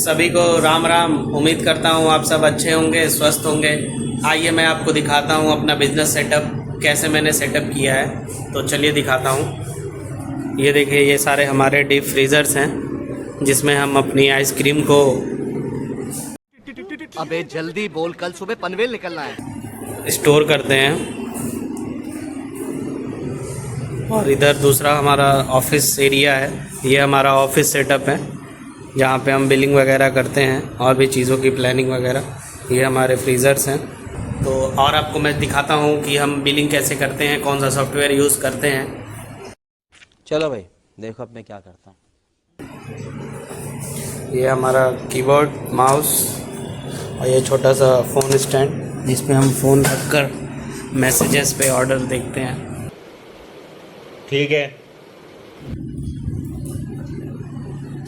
सभी को राम राम। उम्मीद करता हूँ आप सब अच्छे होंगे, स्वस्थ होंगे। आइए मैं आपको दिखाता हूँ अपना बिजनेस सेटअप, कैसे मैंने सेटअप किया है। तो चलिए दिखाता हूँ। ये देखिए, ये सारे हमारे डीप फ्रीज़र्स हैं जिसमें हम अपनी आइसक्रीम को अबे जल्दी बोल, कल सुबह पनवेल निकलना है। स्टोर करते हैं। और इधर दूसरा हमारा ऑफिस एरिया है। ये हमारा ऑफिस सेटअप है जहाँ पे हम बिलिंग वगैरह करते हैं और भी चीज़ों की प्लानिंग वगैरह। ये हमारे फ्रीज़र्स हैं। तो और आपको मैं दिखाता हूँ कि हम बिलिंग कैसे करते हैं, कौन सा सॉफ्टवेयर यूज़ करते हैं। चलो भाई, देखो अब मैं क्या करता हूँ। ये हमारा कीबोर्ड, माउस और ये छोटा सा फ़ोन स्टैंड जिस पे हम फ़ोन रखकर मैसेजेस पे ऑर्डर देखते हैं। ठीक है,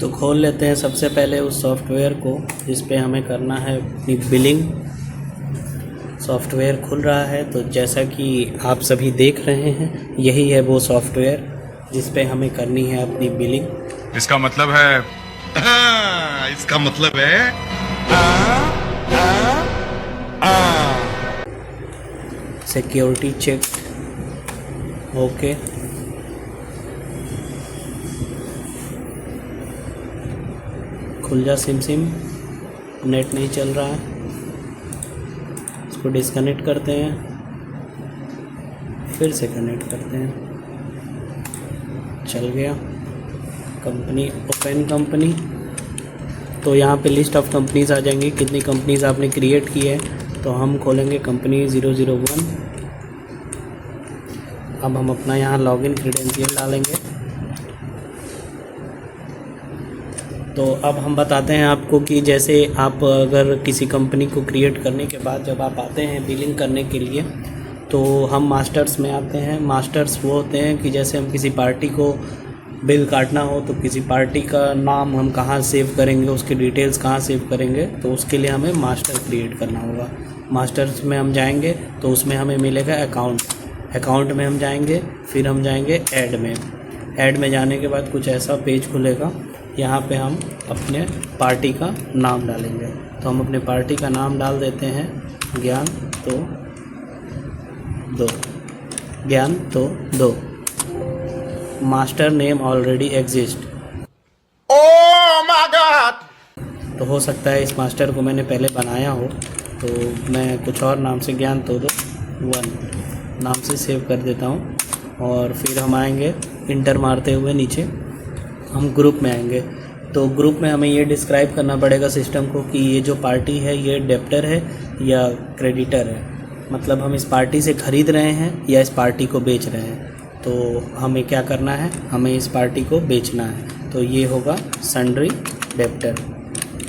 तो खोल लेते हैं सबसे पहले उस सॉफ्टवेयर को जिस पे हमें करना है अपनी बिलिंग। सॉफ्टवेयर खुल रहा है, तो जैसा कि आप सभी देख रहे हैं, यही है वो सॉफ्टवेयर जिस पे हमें करनी है अपनी बिलिंग। इसका मतलब है इसका मतलब है सिक्योरिटी चेक, ओके। खुल जा सिम। नेट नहीं चल रहा है, इसको डिस्कनेक्ट करते हैं, फिर से कनेक्ट करते हैं। चल गया। Company, open company. तो यहाँ पे लिस्ट ऑफ कंपनीज आ जाएंगी, कितनी कंपनीज आपने क्रिएट की है। तो हम खोलेंगे कंपनी 001। अब हम अपना यहाँ लॉगिन क्रेडेंशियल डालेंगे। तो अब हम बताते हैं आपको कि जैसे आप अगर किसी कंपनी को क्रिएट करने के बाद जब आप आते हैं बिलिंग करने के लिए, तो हम मास्टर्स में आते हैं। मास्टर्स वो होते हैं कि जैसे हम किसी पार्टी को बिल काटना हो तो किसी पार्टी का नाम हम कहाँ सेव करेंगे, उसकी डिटेल्स कहाँ सेव करेंगे, तो उसके लिए हमें मास्टर क्रिएट करना होगा। मास्टर्स में हम जाएंगे तो उसमें हमें मिलेगा अकाउंट में हम जाएंगे, फिर हम जाएंगे ऐड में जाने के बाद कुछ ऐसा पेज खुलेगा। यहाँ पे हम अपने पार्टी का नाम डालेंगे। तो हम अपने पार्टी का नाम डाल देते हैं, ज्ञान तो दो। Master name already exist. Oh my God. तो हो सकता है इस मास्टर को मैंने पहले बनाया हो, तो मैं कुछ और नाम से ज्ञान तो 1 नाम से सेव कर देता हूँ। और फिर हम आएंगे इंटर मारते हुए नीचे, हम ग्रुप में आएंगे। तो ग्रुप में हमें ये डिस्क्राइब करना पड़ेगा सिस्टम को कि ये जो पार्टी है ये डेब्टर है या क्रेडिटर है। मतलब हम इस पार्टी से ख़रीद रहे हैं या इस पार्टी को बेच रहे हैं। तो हमें क्या करना है, हमें इस पार्टी को बेचना है। तो ये होगा सन्ड्री डेब्टर।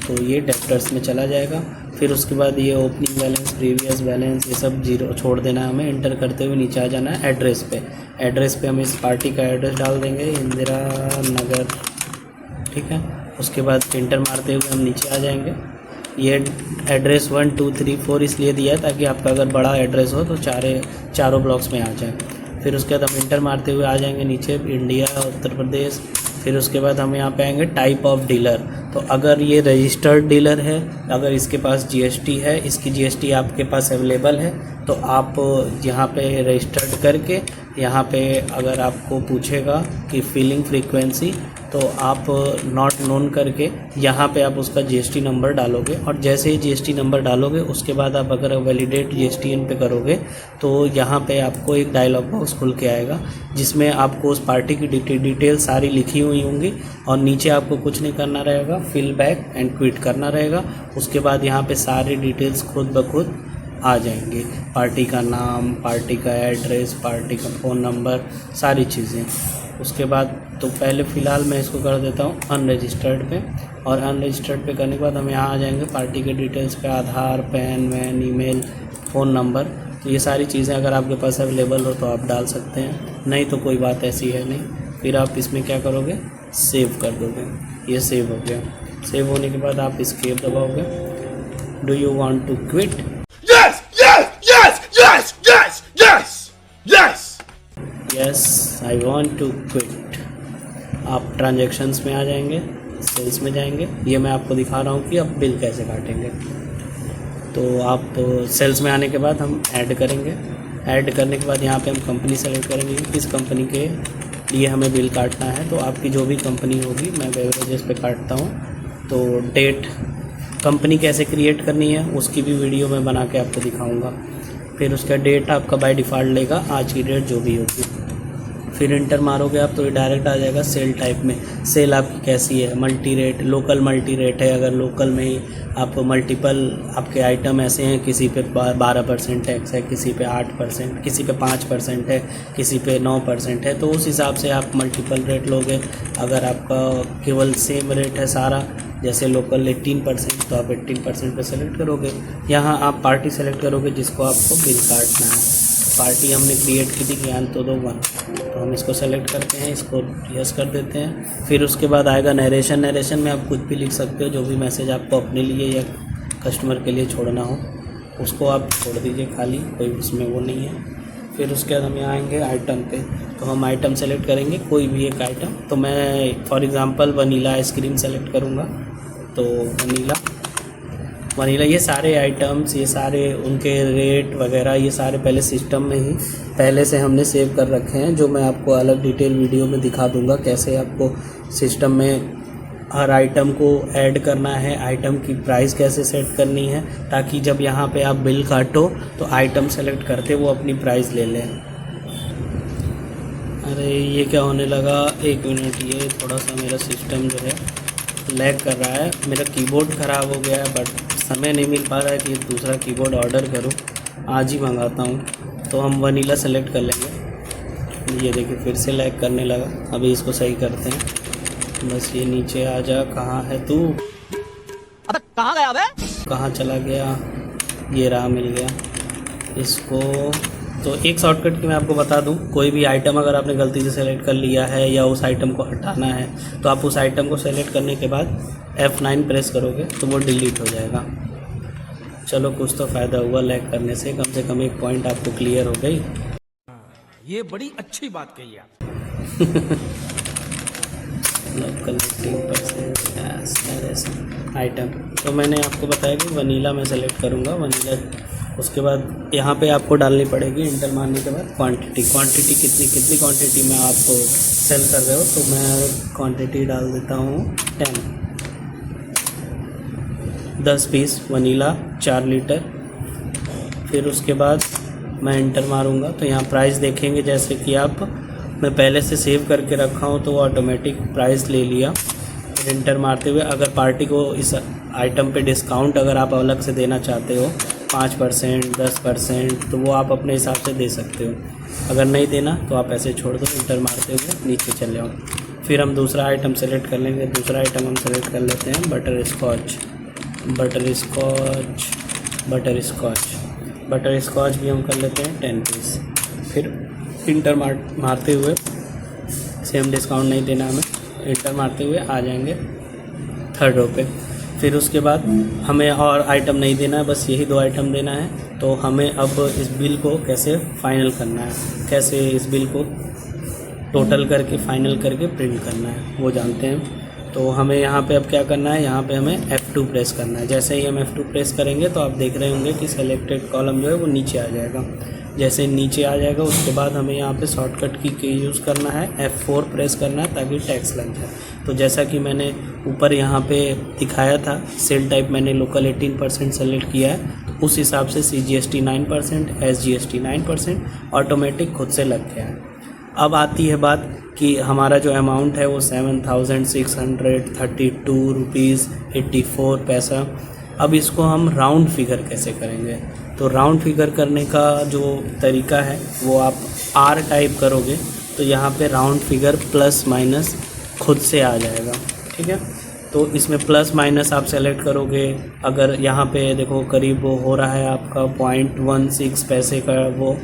तो ये डेब्टर्स में चला जाएगा। फिर उसके बाद ये ओपनिंग बैलेंस, प्रीवियस बैलेंस, ये सब जीरो छोड़ देना है हमें। इंटर करते हुए नीचे आ जाना है एड्रेस पे हम इस पार्टी का एड्रेस डाल देंगे, इंदिरा नगर, ठीक है। उसके बाद इंटर मारते हुए हम नीचे आ जाएंगे। ये एड्रेस 1 2 3 4 इसलिए दिया है ताकि आपका अगर बड़ा एड्रेस हो तो चारों ब्लॉक्स में आ जाए। फिर उसके बाद हम इंटर मारते हुए आ जाएंगे नीचे, इंडिया, उत्तर प्रदेश। फिर उसके बाद हम यहाँ पे आएंगे टाइप ऑफ डीलर। तो अगर ये रजिस्टर्ड डीलर है, अगर इसके पास जीएसटी है, इसकी जीएसटी आपके पास अवेलेबल है, तो आप यहाँ पे रजिस्टर्ड करके यहाँ पे अगर आपको पूछेगा कि फिलिंग फ्रीक्वेंसी, तो आप नॉट नोन करके यहाँ पे आप उसका जीएसटी नंबर डालोगे। और जैसे ही जीएसटी नंबर डालोगे उसके बाद आप अगर वैलिडेट जीएसटी इन पे करोगे तो यहाँ पे आपको एक डायलॉग बॉक्स खुल के आएगा जिसमें आपको उस पार्टी की डिटेल सारी लिखी हुई होंगी। और नीचे आपको कुछ नहीं करना रहेगा, फिल बैक एंड क्विट करना रहेगा। उसके बाद यहाँ पे सारी डिटेल्स खुद ब खुद आ जाएंगी, पार्टी का नाम, पार्टी का एड्रेस, पार्टी का फ़ोन नंबर, सारी चीज़ें। उसके बाद तो पहले फ़िलहाल मैं इसको कर देता हूँ अनरजिस्टर्ड पे। और अनरजिस्टर्ड पे करने के बाद हम यहाँ आ जाएंगे पार्टी के डिटेल्स पे, आधार, पैन वैन, ईमेल, फ़ोन नंबर। तो ये सारी चीज़ें अगर आपके पास अवेलेबल हो तो आप डाल सकते हैं, नहीं तो कोई बात ऐसी है नहीं। फिर आप इसमें क्या करोगे, सेव कर दोगे। ये सेव हो गया। सेव होने के बाद आप एस्केप दबाओगे। Do you want to quit? Yes yes yes yes yes yes yes yes, I want to quit. आप ट्रांजैक्शंस में आ जाएंगे। सेल्स में जाएंगे। ये मैं आपको दिखा रहा हूँ कि अब बिल कैसे काटेंगे। तो आप सेल्स में आने के बाद हम ऐड करेंगे। ऐड करने के बाद यहाँ पे हम कंपनी सेलेक्ट करेंगे कि किस कंपनी के लिए हमें बिल काटना है। तो आपकी जो भी कंपनी होगी, मैं बेवरेजेस पे काटता हूँ। तो डेट कंपनी कैसे क्रिएट करनी है उसकी भी वीडियो मैं बना के आपको दिखाऊंगा। फिर उसका डेट आपका बाय डिफ़ॉल्ट लेगा, आज की डेट जो भी होगी। फिर इंटर मारोगे आप तो ये डायरेक्ट आ जाएगा सेल टाइप में। सेल आपकी कैसी है, multi rate, local multi rate है। अगर लोकल में ही आप मल्टीपल आपके आइटम ऐसे हैं, किसी पे 12% टैक्स है, किसी पे 8%, किसी पे 5% है, किसी पे 9% है, तो उस हिसाब से आप मल्टीपल रेट लोगे। अगर आपका केवल सेम रेट है सारा, जैसे लोकल 18%, तो आप 18% पे सेलेक्ट करोगे। यहाँ आप पार्टी सेलेक्ट करोगे जिसको आपको बिल काटना है। पार्टी हमने क्रिएट की थी ज्ञान तो दो 1, तो हम इसको सेलेक्ट करते हैं, इसको यस कर देते हैं। फिर उसके बाद आएगा नरेशन। नरेशन में आप कुछ भी लिख सकते हो, जो भी मैसेज आपको अपने लिए या कस्टमर के लिए छोड़ना हो उसको आप छोड़ दीजिए खाली, कोई उसमें वो नहीं है। फिर उसके बाद हम यहाँ आएंगे आइटम पे, तो हम आइटम सेलेक्ट करेंगे कोई भी एक आइटम। तो मैं for example vanilla ice cream select करूँगा। तो वनीला ये सारे आइटम्स, ये सारे उनके रेट वगैरह, ये सारे पहले सिस्टम में ही पहले से हमने सेव कर रखे हैं, जो मैं आपको अलग डिटेल वीडियो में दिखा दूंगा कैसे आपको सिस्टम में हर आइटम को ऐड करना है, आइटम की प्राइस कैसे सेट करनी है, ताकि जब यहाँ पे आप बिल काटो तो आइटम सेलेक्ट करते वो अपनी प्राइस ले लें। अरे ये क्या होने लगा, 1 मिनट, ये थोड़ा सा मेरा सिस्टम जो है लैग कर रहा है। मेरा कीबोर्ड ख़राब हो गया है, बट समय नहीं मिल पा रहा है कि दूसरा कीबोर्ड ऑर्डर करूं, आज ही मंगाता हूं। तो हम वनीला सेलेक्ट कर लेंगे। ये देखिए फिर से लैग करने लगा। अभी इसको सही करते हैं। बस ये नीचे आ जा, कहाँ है तू, अबे कहाँ गया बे? कहाँ चला गया, ये रहा, मिल गया इसको। तो एक शॉर्टकट की मैं आपको बता दूं, कोई भी आइटम अगर आपने गलती से सेलेक्ट कर लिया है या उस आइटम को हटाना है, तो आप उस आइटम को सेलेक्ट करने के बाद F9 प्रेस करोगे तो वो डिलीट हो जाएगा। चलो कुछ तो फ़ायदा हुआ लैग करने से कम एक पॉइंट आपको क्लियर हो गई। ये बड़ी अच्छी बात कही आप। Local 18% item. तो मैंने आपको बताया कि वनीला मैं सेलेक्ट करूँगा, वनीला। उसके बाद यहाँ पे आपको डालनी पड़ेगी इंटर मारने के बाद क्वांटिटी कितनी क्वांटिटी में आप सेल कर रहे हो। तो मैं क्वांटिटी डाल देता हूँ 10 पीस वनीला 4 लीटर। फिर उसके बाद मैं इंटर मारूंगा तो यहाँ प्राइस देखेंगे, जैसे कि आप मैं पहले से सेव करके रखा हूँ तो वो ऑटोमेटिक प्राइस ले लिया। फिर इंटर मारते हुए अगर पार्टी को इस आइटम पे डिस्काउंट अगर आप अलग से देना चाहते हो 5%, 10%, तो वो आप अपने हिसाब से दे सकते हो। अगर नहीं देना तो आप ऐसे छोड़ दो, इंटर मारते हुए नीचे चले आओ। फिर हम दूसरा आइटम सेलेक्ट कर लेंगे। दूसरा आइटम हम सेलेक्ट कर लेते हैं बटर स्कॉच भी हम कर लेते हैं 10 पीस। फिर इंटर मारते हुए सेम डिस्काउंट नहीं देना हमें, इंटर मारते हुए आ जाएंगे 3rd रो पे। फिर उसके बाद हमें और आइटम नहीं देना है, बस यही 2 आइटम देना है। तो हमें अब इस बिल को कैसे फाइनल करना है, कैसे इस बिल को टोटल करके फाइनल करके प्रिंट करना है वो जानते हैं। तो हमें यहाँ पे अब क्या करना है, यहाँ पे हमें F2 प्रेस करना है। जैसे ही हम F2 प्रेस करेंगे तो आप देख रहे होंगे कि सेलेक्टेड कॉलम जो है वो नीचे आ जाएगा। जैसे नीचे आ जाएगा उसके बाद हमें यहाँ पे शॉर्टकट की यूज़ करना है, F4 प्रेस करना है ताकि टैक्स लग जाए। तो जैसा कि मैंने ऊपर यहाँ पे दिखाया था, सेल टाइप मैंने लोकल 18% सेलेक्ट किया है, तो उस हिसाब से CGST 9%, SGST 9% ऑटोमेटिक खुद से लग गया है। अब आती है बात कि हमारा जो अमाउंट है वो 7,632 रुपीज़ 84 पैसा। अब इसको हम राउंड फिगर कैसे करेंगे, तो राउंड फिगर करने का जो तरीका है वो आप R टाइप करोगे तो यहाँ पे राउंड फिगर प्लस माइनस खुद से आ जाएगा, ठीक है। तो इसमें प्लस माइनस आप सेलेक्ट करोगे। अगर यहाँ पे देखो करीब वो हो रहा है आपका 0.16 पैसे का, वो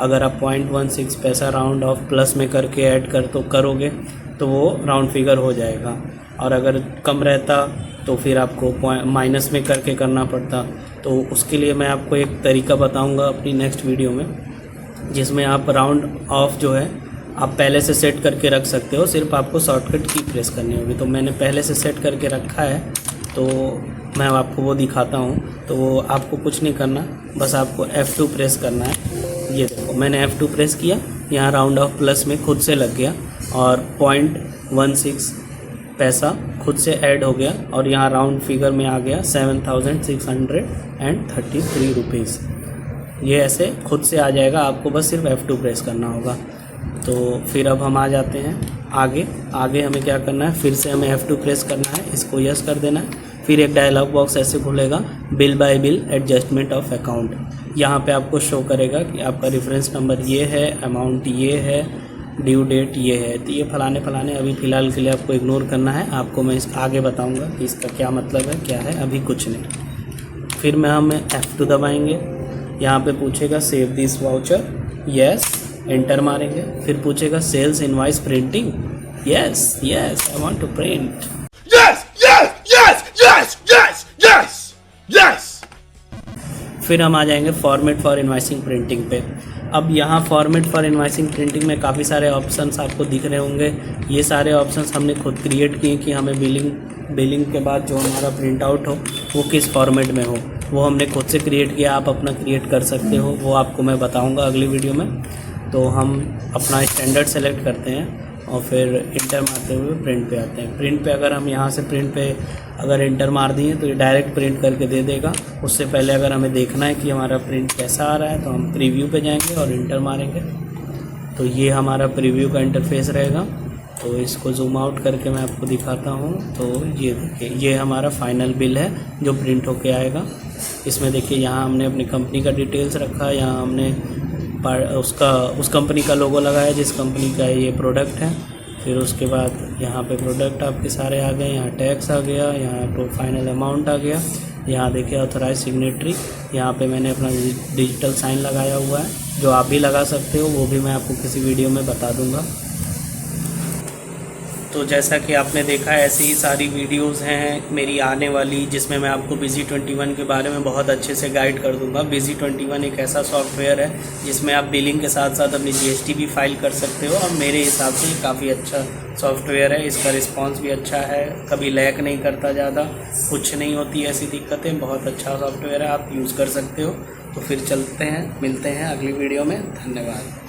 अगर आप 0.16 पैसा राउंड ऑफ प्लस में करके ऐड करोगे तो वो राउंड फिगर हो जाएगा। और अगर कम रहता तो फिर आपको माइनस में करके करना पड़ता। तो उसके लिए मैं आपको एक तरीका बताऊंगा अपनी नेक्स्ट वीडियो में, जिसमें आप राउंड ऑफ जो है आप पहले से सेट करके रख सकते हो, सिर्फ आपको शॉर्टकट की प्रेस करनी होगी। तो मैंने पहले से सेट करके रखा है, तो मैं आपको वो दिखाता हूँ। तो वो आपको कुछ नहीं करना, बस आपको F2 प्रेस करना है। ये देखो मैंने F2 प्रेस किया, यहाँ राउंड ऑफ प्लस में खुद से लग गया और 0.16 पैसा खुद से ऐड हो गया और यहाँ राउंड फिगर में आ गया 7,633 रुपीज़। ये ऐसे खुद से आ जाएगा, आपको बस सिर्फ F2 प्रेस करना होगा। तो फिर अब हम आ जाते हैं आगे हमें क्या करना है, फिर से हमें F2 प्रेस करना है, इसको यस कर देना है। फिर एक डायलॉग बॉक्स ऐसे खुलेगा, bill bye bill adjustment of account. यहाँ पे आपको शो करेगा कि आपका रेफरेंस नंबर ये है, अमाउंट ये है, ड्यू डेट ये है। तो ये फलाने अभी फ़िलहाल के लिए आपको इग्नोर करना है। आपको मैं इसका आगे बताऊँगा कि इसका क्या मतलब है, क्या है, अभी कुछ नहीं। फिर मैं हमें F2 दबाएँगे, यहाँ पे पूछेगा save this voucher, yes, enter मारेंगे। फिर पूछेगा sales invoice printing, yes I want to print. फिर हम आ जाएंगे फॉर्मेट फॉर इनवाइसिंग प्रिंटिंग पे। अब यहाँ फॉर्मेट फॉर इनवाइसिंग प्रिंटिंग में काफ़ी सारे ऑप्शंस आपको दिख रहे होंगे। ये सारे ऑप्शंस हमने खुद क्रिएट किए कि हमें बिलिंग के बाद जो हमारा प्रिंट आउट हो वो किस फॉर्मेट में हो, वो हमने खुद से क्रिएट किया। आप अपना क्रिएट कर सकते हो, वो आपको मैं बताऊँगा अगली वीडियो में। तो हम अपना स्टैंडर्ड सेलेक्ट करते हैं और फिर इंटर मारते हुए प्रिंट पे आते हैं। प्रिंट पे अगर हम यहाँ से प्रिंट पे अगर इंटर मार दिए तो ये डायरेक्ट प्रिंट करके दे देगा। उससे पहले अगर हमें देखना है कि हमारा प्रिंट कैसा आ रहा है तो हम प्रीव्यू पे जाएंगे और इंटर मारेंगे। तो ये हमारा प्रीव्यू का इंटरफेस रहेगा। तो इसको जूम आउट करके मैं आपको दिखाता हूँ। तो ये देखिए, ये हमारा फाइनल बिल है जो प्रिंट होके आएगा। इसमें देखिए यहाँ हमने अपनी कंपनी का डिटेल्स रखा, यहाँ हमने उस कंपनी का लोगो लगाया जिस कंपनी का ये प्रोडक्ट है। फिर उसके बाद यहाँ पे प्रोडक्ट आपके सारे आ गए, यहाँ टैक्स आ गया, यहाँ तो फाइनल अमाउंट आ गया। यहाँ देखिए ऑथराइज सिग्नेटरी, यहाँ पे मैंने अपना डिजिटल साइन लगाया हुआ है, जो आप भी लगा सकते हो, वो भी मैं आपको किसी वीडियो में बता दूँगा। तो जैसा कि आपने देखा ऐसी ही सारी वीडियोस हैं मेरी आने वाली, जिसमें मैं आपको Busy21 के बारे में बहुत अच्छे से गाइड कर दूंगा। Busy21 एक ऐसा सॉफ्टवेयर है जिसमें आप बिलिंग के साथ साथ अपनी GST भी फाइल कर सकते हो और मेरे हिसाब से ये काफ़ी अच्छा सॉफ्टवेयर है। इसका रिस्पांस भी अच्छा है, कभी लैग नहीं करता, ज़्यादा कुछ नहीं होती ऐसी दिक्कतें। बहुत अच्छा सॉफ्टवेयर है, आप यूज़ कर सकते हो। तो फिर चलते हैं, मिलते हैं अगली वीडियो में। धन्यवाद।